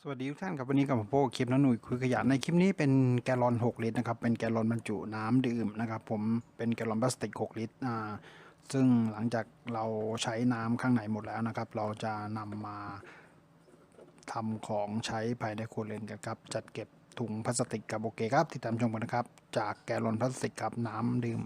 สวัสดีทุกท่านครับวันนี้กับผมโป้คลิปน้องหนุ่ยคุยขยะในคลิปนี้เป็นแกลลอน6ลิตรนะครับเป็นแกลลอนบรรจุน้ำดื่มนะครับผมเป็นแกลลอนพลาสติก6ลิตรซึ่งหลังจากเราใช้น้ำข้างในหมดแล้วนะครับเราจะนำมาทำของใช้ภายในครัวเรือนกันครับจัดเก็บถุงพลาสติกกับโอเคครับติดตามชมกันนะครับจากแกลลอนพลาสติกครับน้ำดื่ม